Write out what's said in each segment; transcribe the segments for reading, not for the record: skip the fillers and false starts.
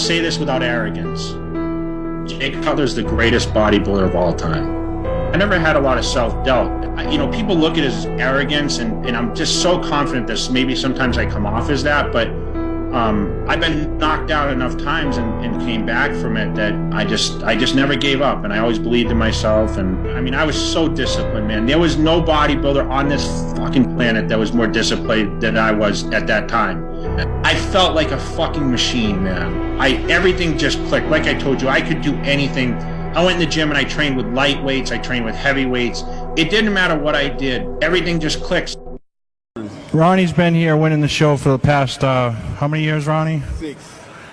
say this without arrogance. Jay Cutler's the greatest bodybuilder of all time. I never had a lot of self-doubt. You know, people look at it as arrogance, and I'm just so confident that maybe sometimes I come off as that, but I've been knocked out enough times and came back from it that I just never gave up, and I always believed in myself. And I mean, I was so disciplined, man. There was no bodybuilder on this fucking planet that was more disciplined than I was at that time. I felt like a fucking machine, man. Everything just clicked. Like I told you, I could do anything. I went in the gym and I trained with light weights, I trained with heavy weights. It didn't matter what I did. Everything just clicks. Ronnie's been here winning the show for the past, how many years, Ronnie?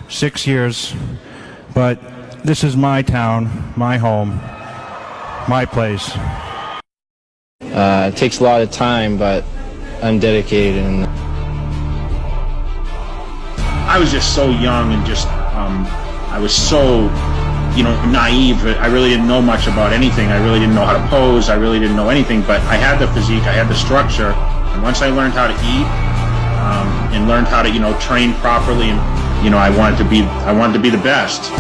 6 years. But this is my town, my home, my place. It takes a lot of time, but I'm dedicated. And I was just so young and just, I was so, naive. I really didn't know much about anything. I really didn't know how to pose. I really didn't know anything, but I had the physique, I had the structure. And once I learned how to eat, and learned how to, train properly, and, I wanted to be the best.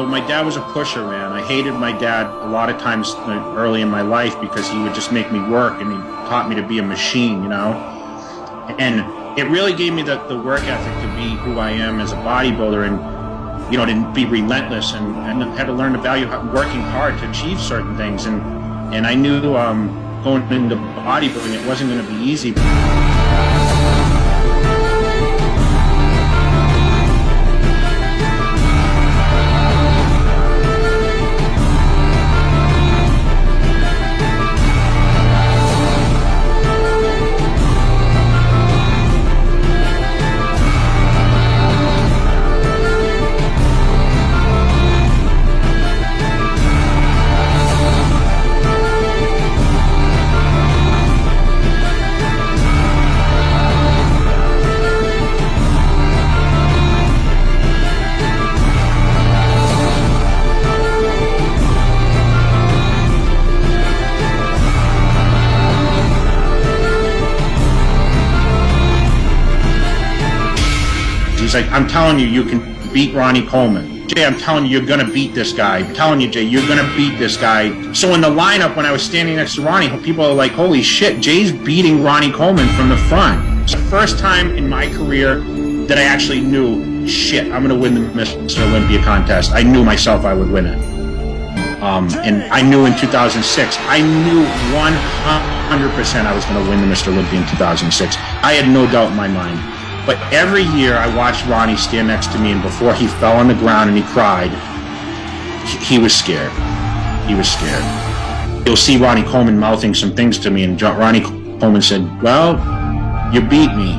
My dad was a pusher, man. I hated my dad a lot of times early in my life because he would just make me work, and he taught me to be a machine, And it really gave me the work ethic to be who I am as a bodybuilder, and, to be relentless, and had to learn to value working hard to achieve certain things. And I knew going into bodybuilding, it wasn't going to be easy. He's like, I'm telling you, you can beat Ronnie Coleman. Jay, I'm telling you, you're going to beat this guy. I'm telling you, Jay, you're going to beat this guy. So in the lineup, when I was standing next to Ronnie, people are like, holy shit, Jay's beating Ronnie Coleman from the front. It's the first time in my career that I actually knew, shit, I'm going to win the Mr. Olympia contest. I knew myself I would win it. And I knew in 2006, I knew 100% I was going to win the Mr. Olympia in 2006. I had no doubt in my mind. But every year I watched Ronnie stand next to me, and before he fell on the ground and he cried, he was scared. He was scared. You'll see Ronnie Coleman mouthing some things to me, and Ronnie Coleman said, well, you beat me.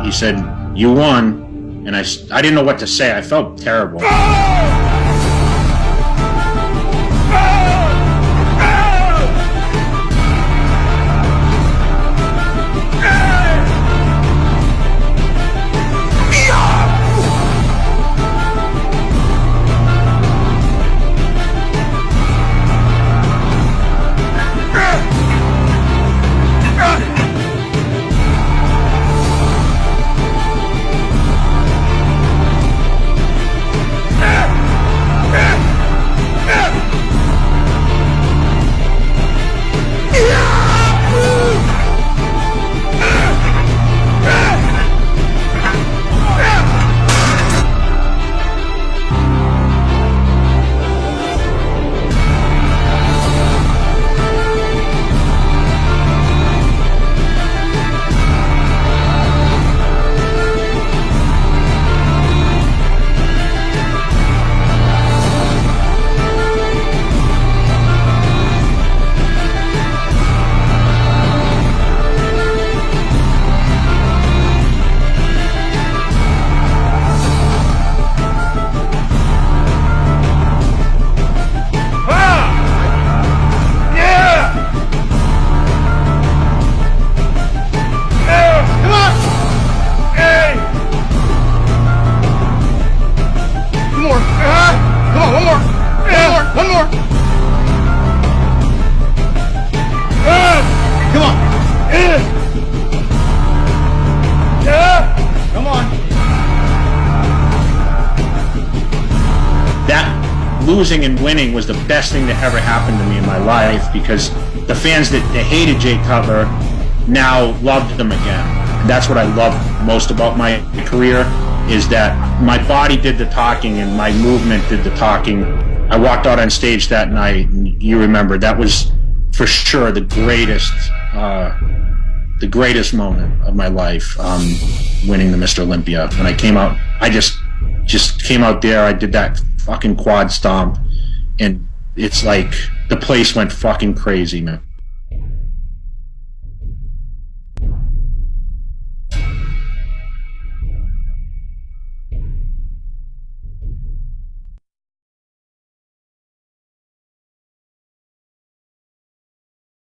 He said, you won. And I didn't know what to say. I felt terrible. losing and winning was the best thing that ever happened to me in my life, because the fans that hated Jay Cutler now loved him again. And that's what I love most about my career, is that my body did the talking and my movement did the talking. I walked out on stage that night, and you remember, that was for sure the greatest moment of my life, winning the Mr. Olympia. When I came out, I just came out there, I did that fucking quad stomp, and it's like the place went fucking crazy, man.